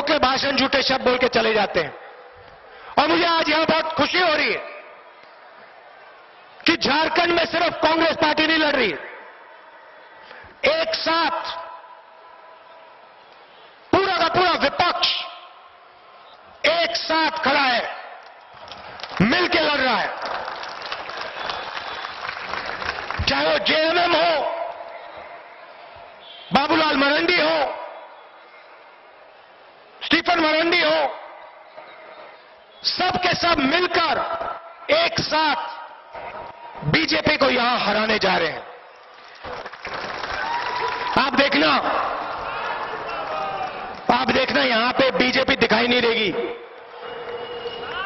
फोके भाषण, झूठे शब्द बोल के चले जाते हैं। और मुझे आज यहां बहुत खुशी हो रही है कि झारखंड में सिर्फ कांग्रेस पार्टी नहीं लड़ रही है, एक साथ पूरा का पूरा विपक्ष एक साथ खड़ा है, मिलकर लड़ रहा है। चाहे वो जेएमएम हो, बाबूलाल मरांडी हो, स्टीफन मरांडी हो, सब के सब मिलकर एक साथ बीजेपी को यहां हराने जा रहे हैं। आप देखना यहां पे बीजेपी दिखाई नहीं देगी।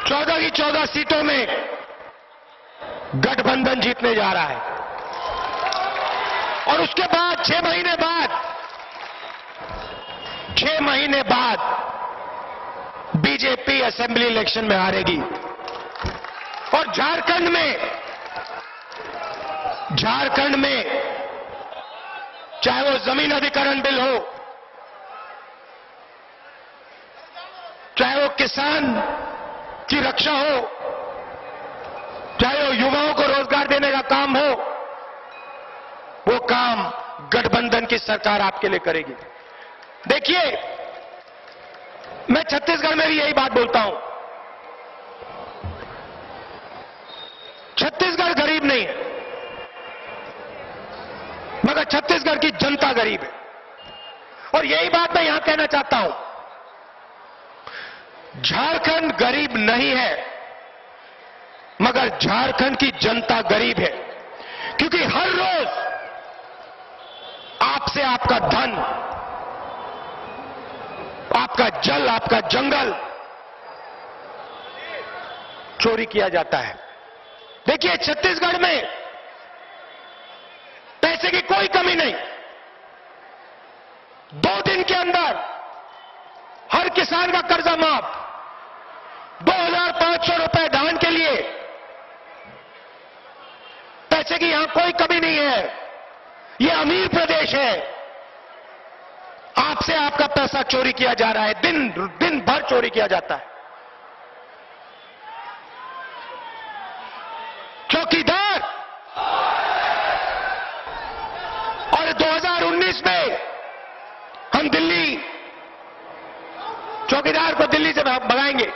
14 की 14 सीटों में गठबंधन जीतने जा रहा है। और उसके बाद 6 महीने बाद बीजेपी असेंबली इलेक्शन में हारेगी। और झारखंड में चाहे वो जमीन अधिग्रहण बिल हो, चाहे वो किसान की रक्षा हो, चाहे वो युवाओं को रोजगार देने का काम हो, वो काम गठबंधन की सरकार आपके लिए करेगी। देखिए, मैं छत्तीसगढ़ में भी यही बात बोलता हूं। छत्तीसगढ़ गरीब नहीं है, मगर छत्तीसगढ़ की जनता गरीब है। और यही बात मैं यहां कहना चाहता हूं, झारखंड गरीब नहीं है, मगर झारखंड की जनता गरीब है। क्योंकि हर रोज आपसे आपका धन, आपका जल, आपका जंगल चोरी किया जाता है। देखिए, छत्तीसगढ़ में पैसे की कोई कमी नहीं। 2 दिन के अंदर हर किसान का कर्जा माफ, 2500 रुपए धान के लिए। पैसे की यहां कोई कमी नहीं है। यह अमीर प्रदेश है। आपसे आपका पैसा चोरी किया जा रहा है, दिन भर चोरी किया जाता है। चौकीदार, और 2019 में हम दिल्ली चौकीदार को दिल्ली से भगाएंगे।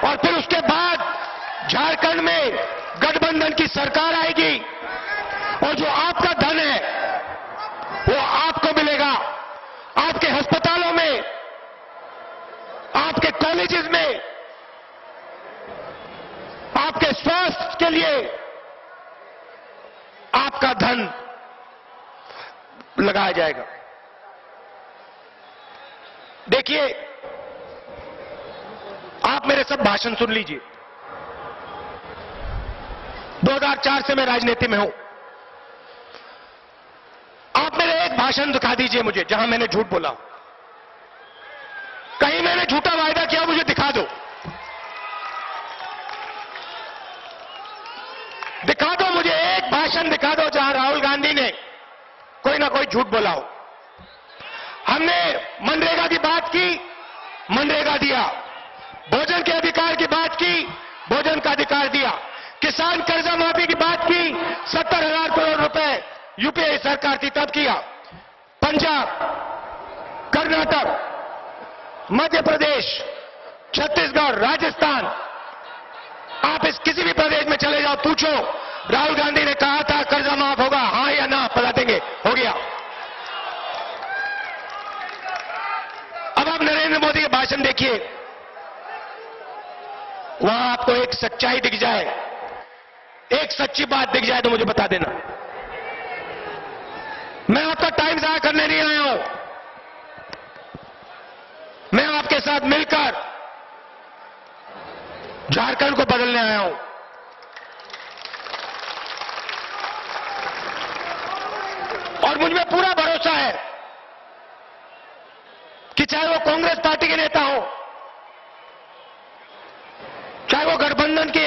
और फिर उसके बाद झारखंड में गठबंधन की सरकार आएगी। और जो आपका धन है वो आपको मिलेगा। आपके अस्पतालों में, आपके कॉलेजेस में, आपके स्वास्थ्य के लिए आपका धन लगाया जाएगा। देखिए, आप मेरे सब भाषण सुन लीजिए। 2004 से मैं राजनीति में हूं। आप मेरे एक भाषण दिखा दीजिए मुझे जहां मैंने झूठ बोला। कहीं मैंने झूठा वायदा किया, मुझे दिखा दो। दिखा दो मुझे, एक भाषण दिखा दो जहां राहुल गांधी ने कोई ना कोई झूठ बोला हो। हमने मनरेगा की बात की, मनरेगा दिया। भोजन के अधिकार की बात की, भोजन का अधिकार दिया। किसान कर्जा माफी की बात की, 70,000 करोड़ रुपए यूपीए सरकार थी तब किया। पंजाब, कर्नाटक, मध्य प्रदेश, छत्तीसगढ़, राजस्थान, आप इस किसी भी प्रदेश में चले जाओ, पूछो राहुल गांधी ने कहा था कर्जा माफ होगा, हां या ना, बता देंगे हो गया। अब आप नरेंद्र मोदी के भाषण देखिए, वहां आपको एक सच्चाई दिख जाए, एक सच्ची बात दिख जाए तो मुझे बता देना। मैं आपका टाइम जाया करने नहीं आया हूं। मैं आपके साथ मिलकर झारखंड को बदलने आया हूं। और मुझ में पूरा भरोसा है कि चाहे वो कांग्रेस पार्टी के नेता हो, चाहे वो गठबंधन के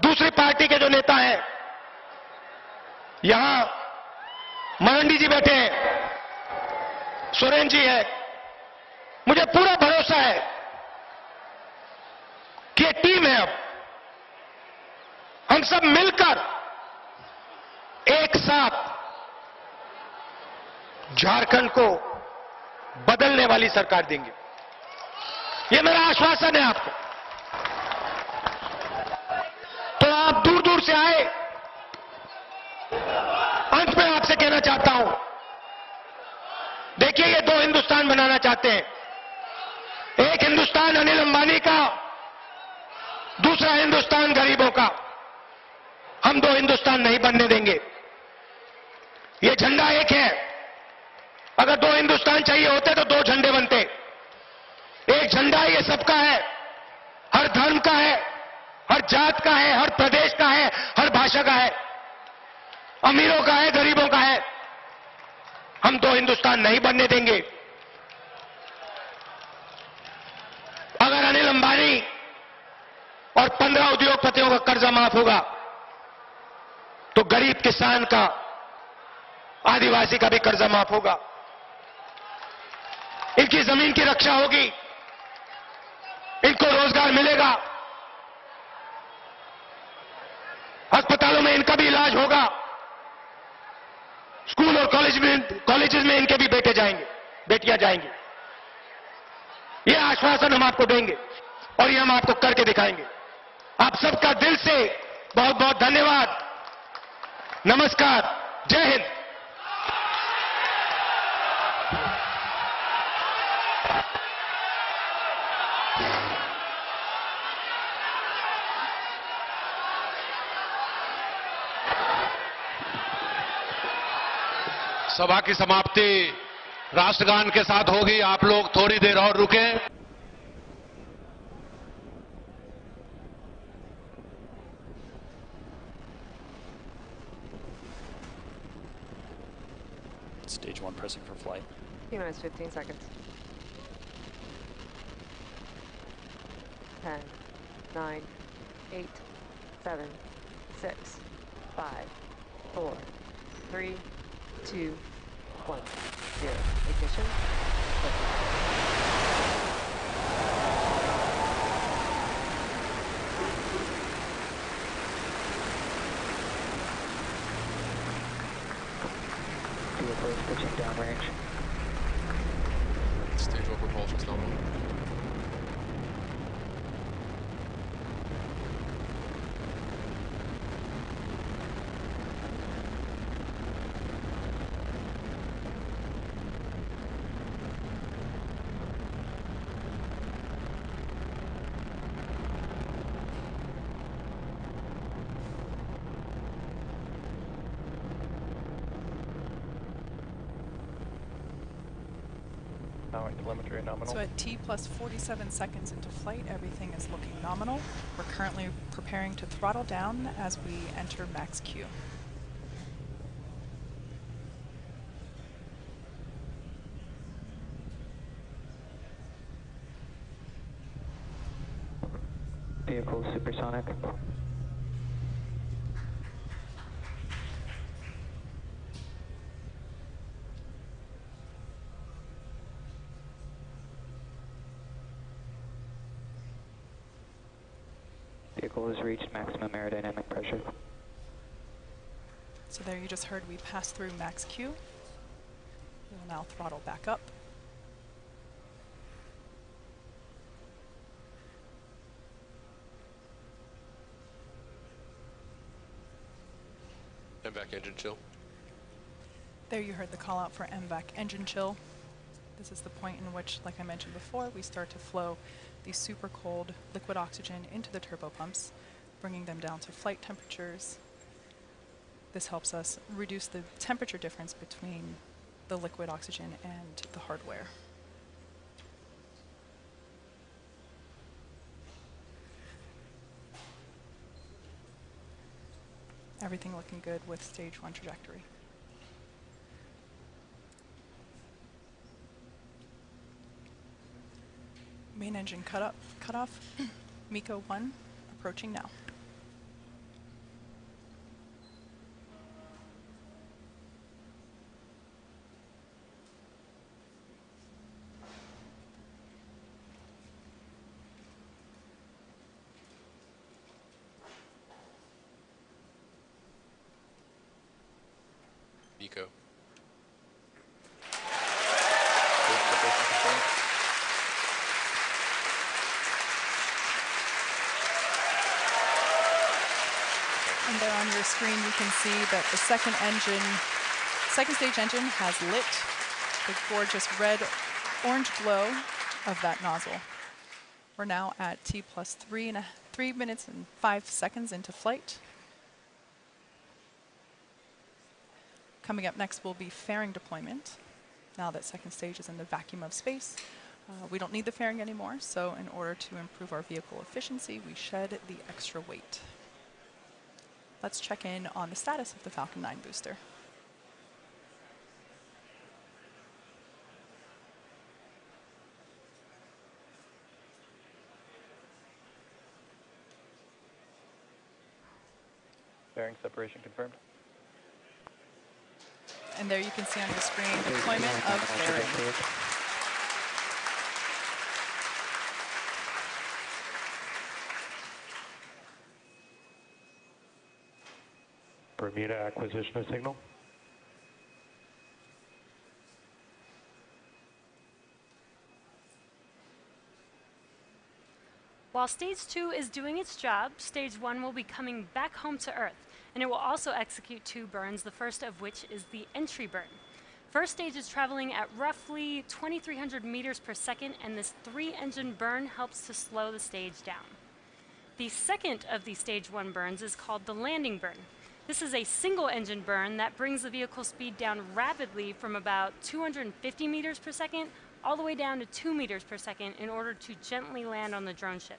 दूसरी पार्टी के जो नेता हैं, यहां मरांडी जी बैठे हैं, सोरेन जी हैं, मुझे पूरा भरोसा है कि ये टीम है। अब हम सब मिलकर एक साथ झारखंड को बदलने वाली सरकार देंगे। ये मेरा आश्वासन है आपको। तो आप दूर दूर से आए। अंत में आपसे कहना चाहता हूं, देखिए, ये दो हिंदुस्तान बनाना चाहते हैं। एक हिंदुस्तान अनिल अंबानी का, दूसरा हिंदुस्तान गरीबों का। हम दो हिंदुस्तान नहीं बनने देंगे। ये झंडा एक है। अगर दो हिंदुस्तान चाहिए होते तो दो झंडे बनते। एक झंडा ये सबका है, हर धर्म का है, हर जात का है, हर प्रदेश का है, हर भाषा का है, अमीरों का है, गरीबों का है। हम दो हिंदुस्तान नहीं बनने देंगे। अगर अनिल अंबानी और 15 उद्योगपतियों का कर्जा माफ होगा तो गरीब किसान का, आदिवासी का भी कर्जा माफ होगा। इनकी जमीन की रक्षा होगी, इनको रोजगार मिलेगा, अस्पतालों में इनका भी इलाज होगा, स्कूल और कॉलेजेस में इनके भी बेटे जाएंगे, बेटियां जाएंगी। ये आश्वासन हम आपको देंगे और ये हम आपको करके दिखाएंगे। आप सबका दिल से बहुत बहुत धन्यवाद। नमस्कार, जय हिंद। सभा की समाप्ति राष्ट्रगान के साथ होगी। आप लोग थोड़ी देर और रुकें। Stage 1 pressing for flight. T-minus 15 seconds. 10, 9, 8, 7, 6, 5, 4, 3, 2, 1, 0. Ignition. Vehicles pitching downrange. Stage 1 propulsion's nominal. Telemetry nominal. So at T plus 47 seconds into flight, everything is looking nominal. We're currently preparing to throttle down as we enter max Q. Vehicle supersonic. Vehicle has reached maximum aerodynamic pressure. So there you just heard we passed through max Q. We will now throttle back up. MVAC engine chill. There you heard the call out for MVAC engine chill. This is the point in which, like I mentioned before, we start to flow the super cold liquid oxygen into the turbopumps, bringing them down to flight temperatures. This helps us reduce the temperature difference between the liquid oxygen and the hardware. Everything looking good with stage 1 trajectory. Main engine cutoff, MECO 1 approaching now. And there on your screen, you can see that the second stage engine has lit the gorgeous red-orange glow of that nozzle. We're now at T plus 3 minutes and 5 seconds into flight. Coming up next will be fairing deployment. Now that second stage is in the vacuum of space, we don't need the fairing anymore, so in order to improve our vehicle efficiency, we shed the extra weight. Let's check in on the status of the Falcon 9 booster. Bearing separation confirmed. And there you can see on your screen deployment of fairing. Bermuda acquisition of signal. While Stage 2 is doing its job, Stage 1 will be coming back home to Earth, and it will also execute 2 burns, the first of which is the entry burn. First stage is traveling at roughly 2,300 meters per second, and this 3-engine burn helps to slow the stage down. The second of the Stage 1 burns is called the landing burn. This is a single-engine burn that brings the vehicle speed down rapidly from about 250 meters per second all the way down to 2 meters per second in order to gently land on the drone ship.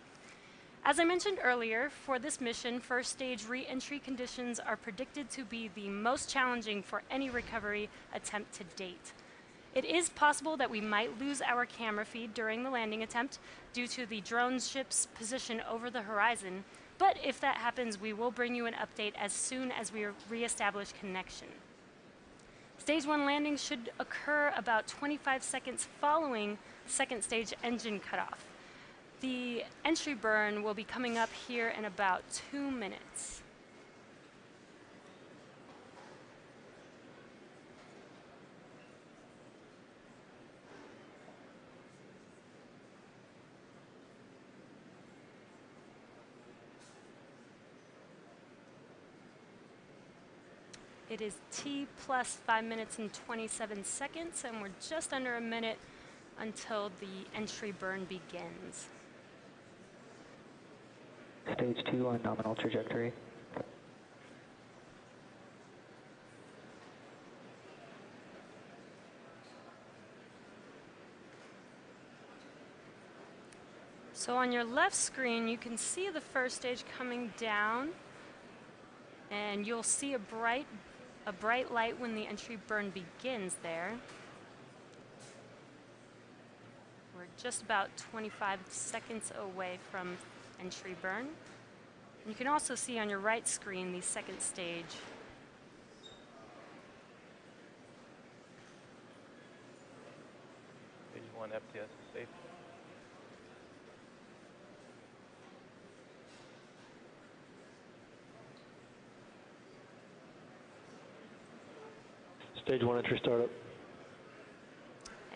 As I mentioned earlier, for this mission, first stage re-entry conditions are predicted to be the most challenging for any recovery attempt to date. It is possible that we might lose our camera feed during the landing attempt due to the drone ship's position over the horizon, but if that happens, we will bring you an update as soon as we re-establish connection. Stage 1 landing should occur about 25 seconds following second stage engine cutoff. The entry burn will be coming up here in about 2 minutes. It is T plus 5 minutes and 27 seconds, and we're just under a minute until the entry burn begins. Stage 2 on nominal trajectory. So on your left screen, you can see the first stage coming down, and you'll see a bright light when the entry burn begins there. We're just about 25 seconds away from entry burn. And you can also see on your right screen the second stage. Stage 1 FTS is safe. Stage 1 entry startup.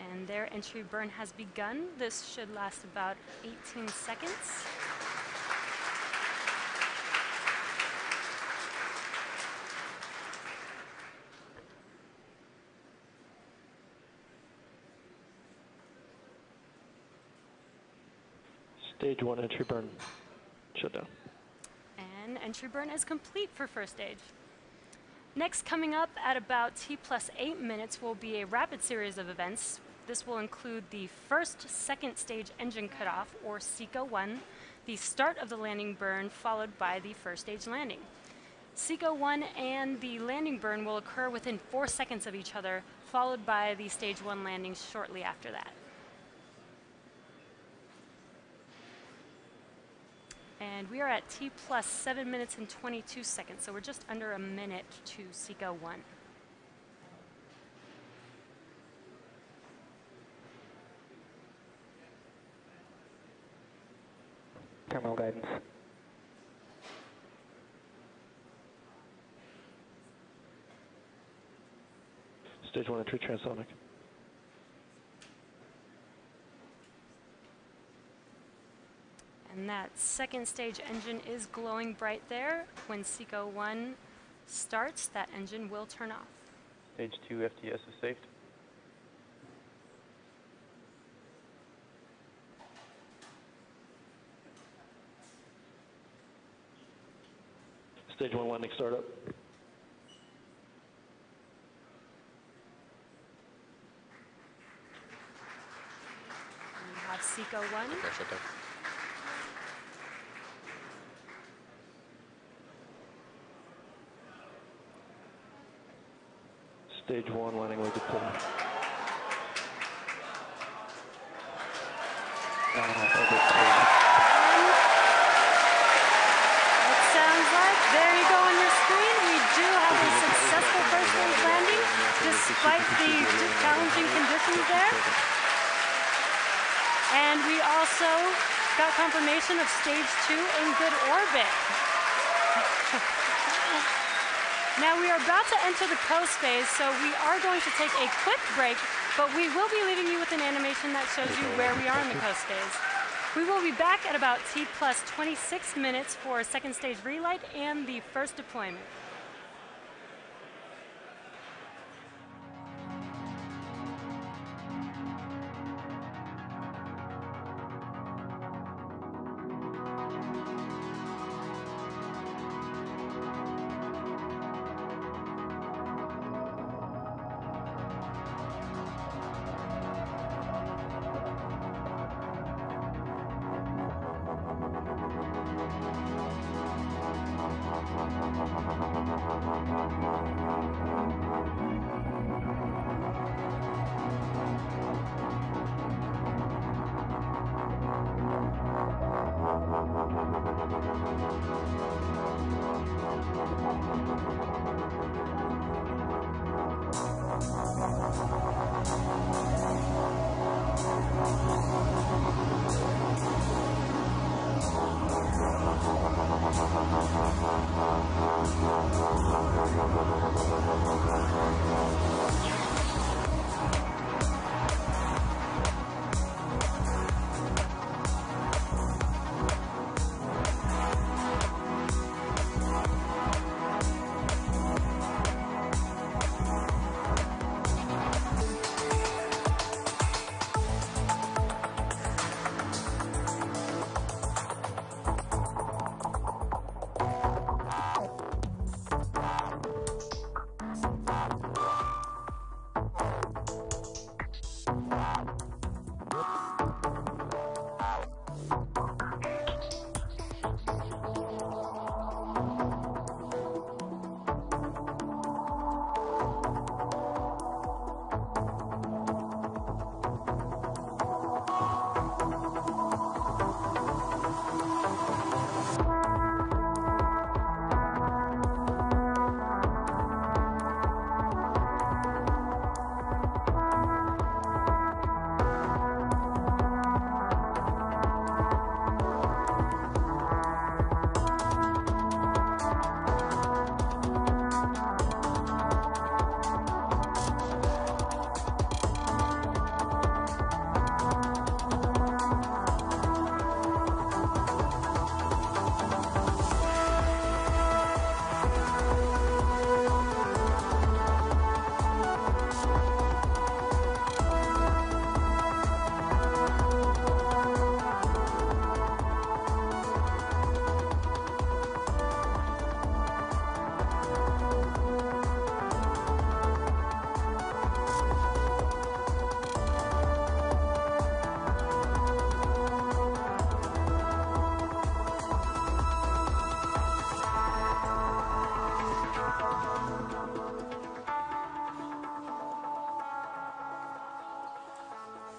And their entry burn has begun. This should last about 18 seconds. Stage 1 entry burn. Shut down. And entry burn is complete for first stage. Next, coming up at about T plus 8 minutes will be a rapid series of events. This will include the first second stage engine cutoff, or SECO-1, the start of the landing burn, followed by the first stage landing. SECO-1 and the landing burn will occur within 4 seconds of each other, followed by the stage 1 landing shortly after that. And we are at T plus 7 minutes and 22 seconds, so we're just under a minute to SECO-1. Terminal guidance. Stage 1 entry transonic. And that second stage engine is glowing bright there. When SECO 1 starts, that engine will turn off. Stage 2 FTS is safe. Stage 1 landing startup. We have SECO 1. Stage 1 landing will deploy. It sounds like, there you go on your screen, we do have a successful first stage landing despite the challenging conditions there. And we also got confirmation of stage 2 in good orbit. Now we are about to enter the coast phase, so we are going to take a quick break, but we will be leaving you with an animation that shows you where we are in the coast phase. We will be back at about T plus 26 minutes for second stage relight and the first deployment.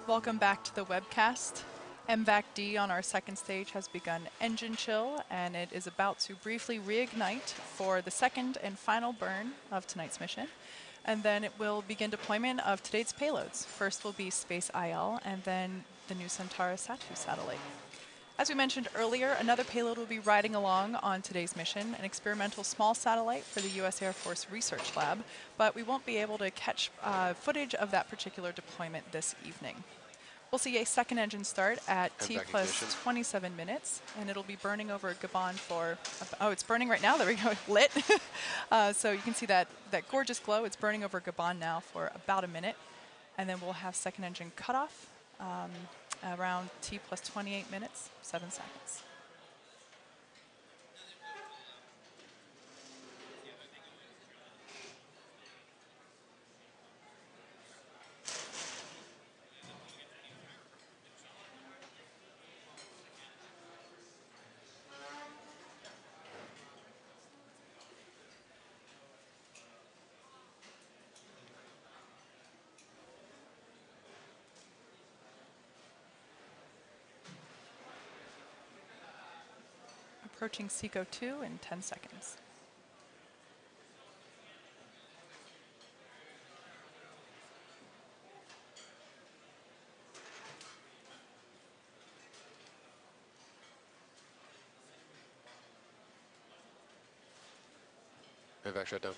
Welcome back to the webcast. MVAC-D on our second stage has begun engine chill, and it is about to briefly reignite for the second and final burn of tonight's mission. And then it will begin deployment of today's payloads. First will be Space IL, and then the new Centaurus Satu satellite. As we mentioned earlier, another payload will be riding along on today's mission, an experimental small satellite for the U.S. Air Force Research Lab, but we won't be able to catch footage of that particular deployment this evening. We'll see a second engine start at T back plus ignition. 27 minutes, and it'll be burning over Gabon for, oh, it's burning right now. There we go, lit. So you can see that gorgeous glow. It's burning over Gabon now for about a minute, and then we'll have second engine cutoff around T plus 28 minutes, 7 seconds. Approaching SECO 2 in 10 seconds. MVAC shutdown.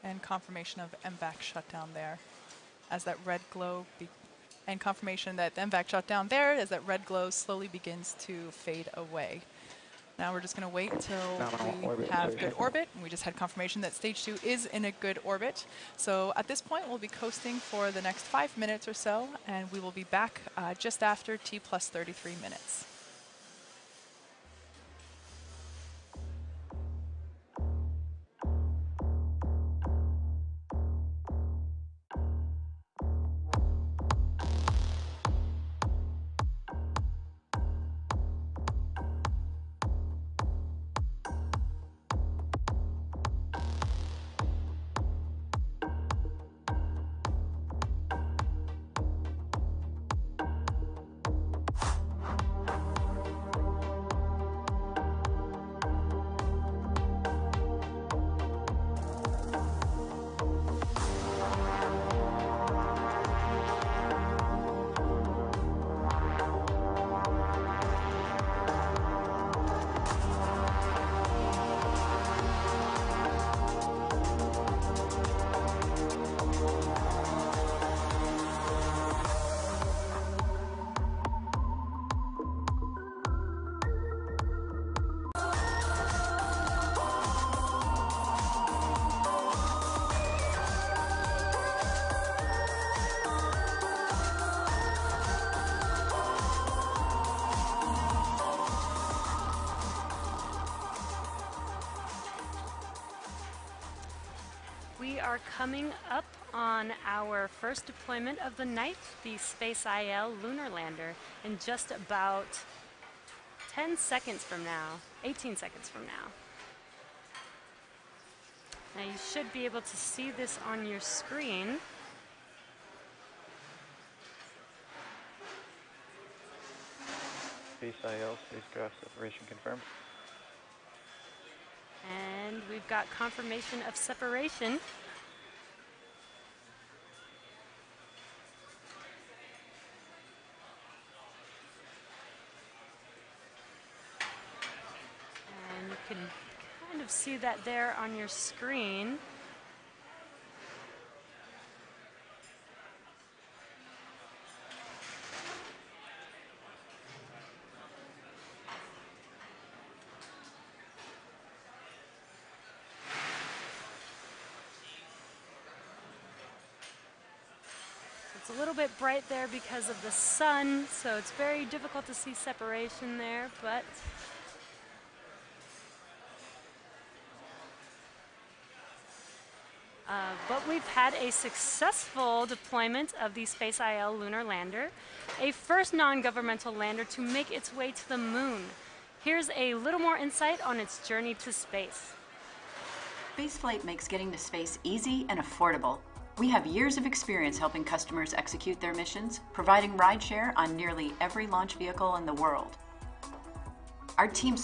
And confirmation of MVAC shutdown there as that red glow, and confirmation that the MVAC shutdown there as that red glow slowly begins to fade away. Now we're just going to wait until we have good orbit, and we just had confirmation that stage 2 is in a good orbit. So at this point, we'll be coasting for the next 5 minutes or so, and we will be back just after T plus 33 minutes. We are coming up on our first deployment of the night, the SpaceIL lunar lander, in just about 10 seconds from now, 18 seconds from now. Now you should be able to see this on your screen. SpaceIL spacecraft separation confirmed. And we've got confirmation of separation. And you can kind of see that there on your screen. It's a little bit bright there because of the sun, so it's very difficult to see separation there, but we've had a successful deployment of the SpaceIL lunar lander, a first non-governmental lander to make its way to the moon. Here's a little more insight on its journey to space. Spaceflight makes getting to space easy and affordable. We have years of experience helping customers execute their missions, providing rideshare on nearly every launch vehicle in the world. Our team